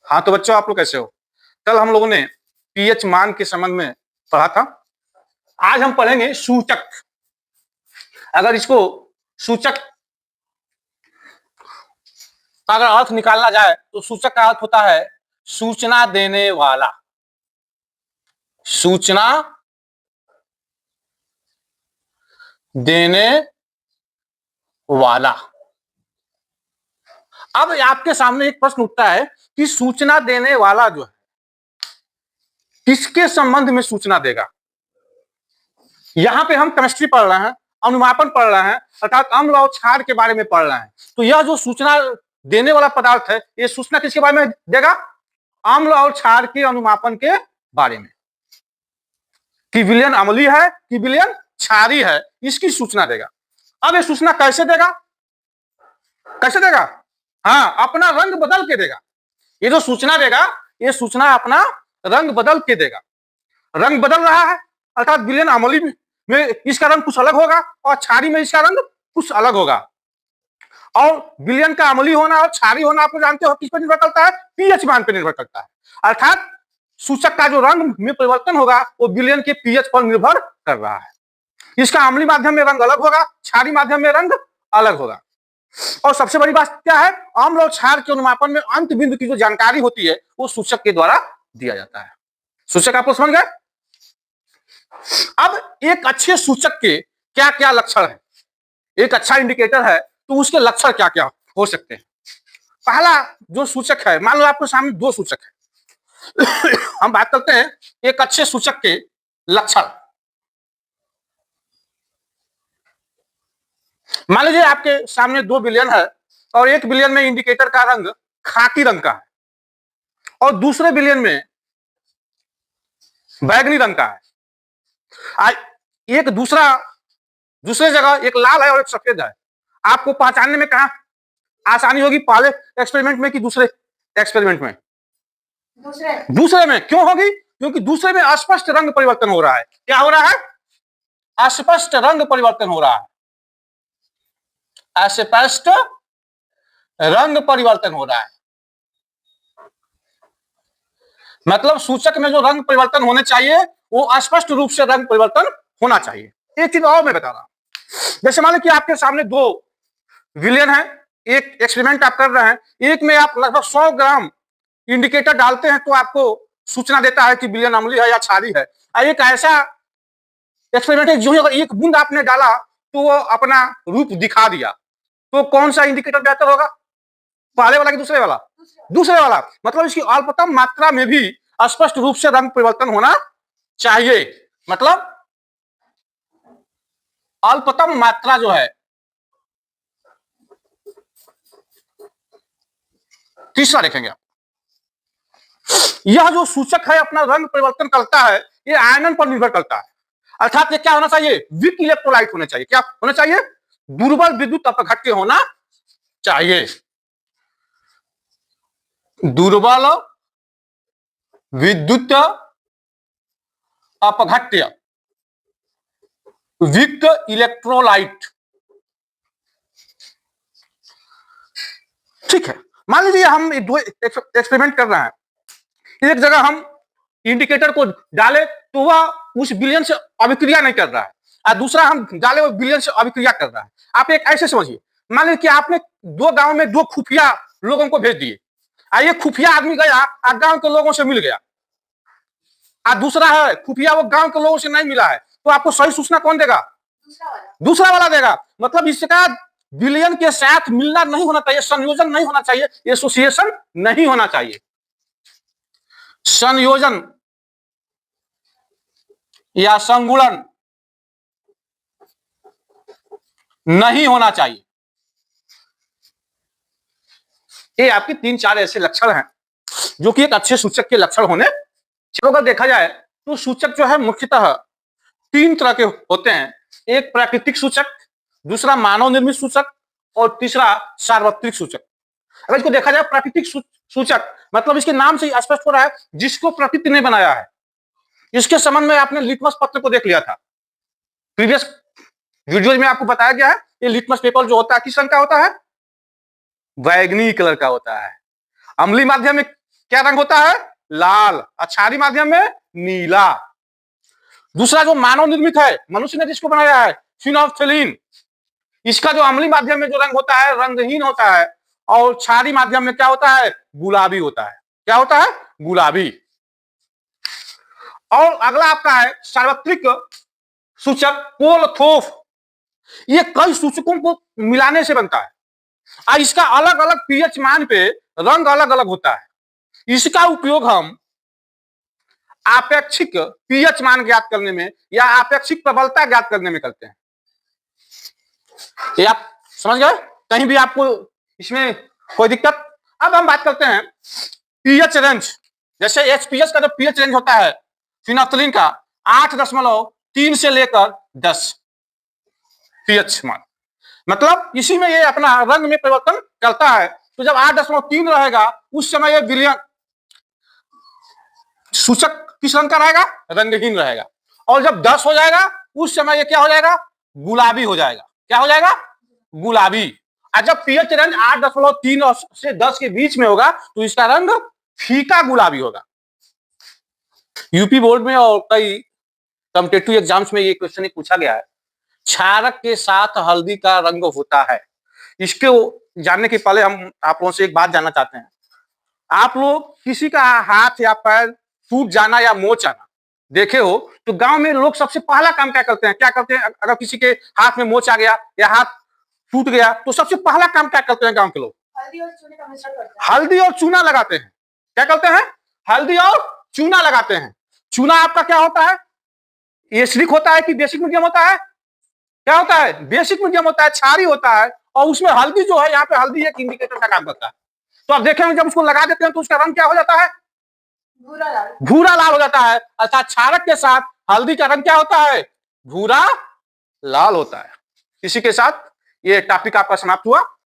हाँ तो बच्चों, आप लोग कैसे हो? कल हम लोगों ने पीएच मान के संबंध में पढ़ा था। आज हम पढ़ेंगे सूचक। अगर इसको सूचक का अगर अर्थ निकालना जाए तो सूचक का अर्थ होता है सूचना देने वाला। सूचना देने वाला। अब आपके सामने एक प्रश्न उठता है कि सूचना देने वाला जो है किसके संबंध में सूचना देगा। यहां पे हम केमिस्ट्री पढ़ रहे हैं, अनुमापन पढ़ रहे हैं, अर्थात अम्ल और क्षार के बारे में पढ़ रहे हैं। तो यह जो सूचना देने वाला पदार्थ है, यह सूचना किसके बारे में देगा? अम्ल और क्षार के अनुमापन के बारे में। कि विलयन अम्लीय है कि विलयन क्षारीय है, इसकी सूचना देगा। अब ये सूचना कैसे देगा? कैसे देगा? हाँ, अपना रंग बदल के देगा। ये जो सूचना देगा, ये सूचना अपना रंग बदल के देगा। रंग बदल रहा है, अर्थात विलयन अम्लीय में इसका रंग कुछ अलग होगा और क्षारीय में इसका रंग कुछ अलग होगा। और विलयन का अम्लीय होना और क्षारीय होना आपको जानते हो किस पर निर्भर करता है? पीएच मान पर निर्भर करता है। अर्थात सूचक का जो रंग में परिवर्तन होगा वो विलयन के पीएच पर निर्भर कर रहा है। इसका अम्लीय माध्यम में रंग अलग होगा, क्षारीय माध्यम में रंग अलग होगा। और सबसे बड़ी बात क्या है? अम्ल और क्षार के अनुमापन में अंत बिंदु की जो जानकारी होती है वो सूचक के द्वारा दिया जाता है। सूचक आप लोग समझ गए? अब एक अच्छे सूचक के क्या क्या लक्षण है? एक अच्छा इंडिकेटर है तो उसके लक्षण क्या क्या हो सकते हैं? पहला जो सूचक है, मान लो आपके सामने दो सूचक है। हम बात करते हैं एक अच्छे सूचक के लक्षण। मान लीजिए आपके सामने दो विलयन है और एक विलयन में इंडिकेटर का रंग खाकी रंग का है और दूसरे विलयन में बैगनी रंग का है। एक दूसरे जगह एक लाल है और एक सफेद है। आपको पहचानने में कहां आसानी होगी? पहले एक्सपेरिमेंट में कि दूसरे एक्सपेरिमेंट में? दूसरे में। क्यों होगी? क्योंकि दूसरे में अस्पष्ट रंग परिवर्तन हो रहा है। क्या हो रहा है? अस्पष्ट रंग परिवर्तन हो रहा है। अस्पष्ट रंग परिवर्तन हो रहा है। मतलब सूचक में जो रंग परिवर्तन होने चाहिए वो स्पष्ट रूप से रंग परिवर्तन होना चाहिए। एक चीज और मैं बता रहा हूं, जैसे मान लो कि आपके सामने दो विलयन है, एक एक्सपेरिमेंट आप कर रहे हैं, एक में आप लगभग 100 ग्राम इंडिकेटर डालते हैं तो आपको सूचना देता है कि विलयन अम्लीय है या क्षारीय है। और एक ऐसा एक्सपेरिमेंट है जो अगर एक बूंद आपने डाला तो वो अपना रूप दिखा दिया, तो कौन सा इंडिकेटर बेहतर होगा? पहले वाला कि दूसरे वाला? दूसरे वाला। मतलब इसकी अल्पतम मात्रा में भी स्पष्ट रूप से रंग परिवर्तन होना चाहिए। मतलब अल्पतम मात्रा जो है, तीसरा देखेंगे आप, यह जो सूचक है अपना रंग परिवर्तन करता है, ये आयनन पर निर्भर करता है। अर्थात ये क्या होना चाहिए? वीक इलेक्ट्रोलाइट होने चाहिए। क्या होना चाहिए? दुर्बल विद्युत अपघट्य होना चाहिए। दुर्बल विद्युत अपघट्य, वीक इलेक्ट्रोलाइट। ठीक है, मान लीजिए हम दो एक्सपेरिमेंट कर रहे हैं। एक जगह हम इंडिकेटर को डाले तो वह उस विलयन से अभिक्रिया नहीं कर रहा है, और दूसरा हम डाले वो विलयन से अभिक्रिया कर रहा है। आप एक ऐसे समझिए, मान लीजिए कि आपने दो गांव में दो खुफिया लोगों को भेज दिए, और ये खुफिया आदमी गया और गांव के लोगों से मिल गया, और दूसरा है खुफिया वो गांव के लोगों से नहीं मिला है, तो आपको सही सूचना कौन देगा? दूसरा वाला देगा। मतलब इसका विलयन के साथ मिलना नहीं होना चाहिए, संयोजन नहीं होना चाहिए, एसोसिएशन नहीं होना चाहिए, संयोजन या संगुणन नहीं होना चाहिए। ये आपके 3-4 ऐसे लक्षण हैं जो कि एक अच्छे सूचक के लक्षण होने। चलो अगर देखा जाए तो सूचक जो है मुख्यतः 3 तरह के होते हैं। एक प्राकृतिक सूचक, दूसरा मानव निर्मित सूचक और तीसरा सार्वत्रिक सूचक। अगर इसको देखा जाए प्राकृतिक सूचक, मतलब इसके नाम से ही स्पष्ट हो रहा है जिसको प्रकृति ने बनाया है। इसके संबंध में आपने लिटमस पत्र को देख लिया था, प्रीवियस वीडियो में आपको बताया गया है। ये लिटमस पेपर जो होता है किस रंग का होता है? बैगनी कलर का होता है। अम्लीय माध्यम में क्या रंग होता है? लाल। और क्षारीय माध्यम में नीला। दूसरा जो मानव निर्मित है, मनुष्य ने जिसको बनाया है, फिनोल्फ्थेलीन, इसका जो अम्लीय माध्यम में जो रंग होता है रंगहीन होता है, और क्षारीय माध्यम में क्या होता है? गुलाबी होता है। क्या होता है? गुलाबी। और अगला आपका है सार्वत्रिक सूचक कोलथोफ। ये कई सूचकों को मिलाने से बनता है और इसका अलग अलग पीएच मान पे रंग अलग अलग होता है। इसका उपयोग हम आपेक्षिक पीएच मान ज्ञात करने में या आपेक्षिक प्रबलता ज्ञात करने में करते हैं। ये आप समझ गए? कहीं भी आपको इसमें कोई दिक्कत? अब हम बात करते हैं पीएच रेंज। जैसे एचपीएच का जो पीएच रेंज होता है फिनोल्फ्थेलीन का 8.3 से लेकर 10 पीएच मान, मतलब इसी में ये अपना रंग में परिवर्तन करता है। तो जब 8.3 रहेगा उस समय ये विलयन सूचक किस रंग का रहेगा? रंगहीन रहेगा। और जब 10 हो जाएगा उस समय ये क्या हो जाएगा? गुलाबी हो जाएगा। क्या हो जाएगा? गुलाबी। और जब पीएच रेंज 8.3 से 10 के बीच में होगा तो इसका रंग फीका गुलाबी होगा। यूपी बोर्ड में और कई कॉम्पिटिटिव एग्जाम्स में ये क्वेश्चन पूछा गया है, क्षारक के साथ हल्दी का रंग होता है। इसको जानने के पहले हम आप लोगों से एक बात जानना चाहते हैं। आप लोग किसी का हाथ या पैर टूट जाना या मोच आना देखे हो तो गांव में लोग सबसे पहला काम क्या करते हैं? क्या करते हैं? अगर किसी के हाथ में मोच आ गया या हाथ टूट गया तो सबसे पहला काम क्या करते हैं गांव के लोग? हल्दी और चूना का मिश्रण करते हैं। हल्दी और चूना लगाते हैं। क्या करते हैं? हल्दी और चूना लगाते हैं। चूना आपका क्या होता है? एसिडिक होता है कि बेसिक मीडियम होता है? क्या होता है? बेसिक मीडियम होता है, क्षारीय होता है। और उसमें हल्दी जो है, यहाँ पे हल्दी एक इंडिकेटर का काम करता है। तो आप देखेंगे जब उसको लगा देते हैं तो उसका रंग क्या हो जाता है? भूरा लाल। भूरा लाल हो जाता है। अर्थात क्षारक के साथ हल्दी का रंग क्या होता है? भूरा लाल होता है। इसी के साथ ये टॉपिक आपका समाप्त हुआ।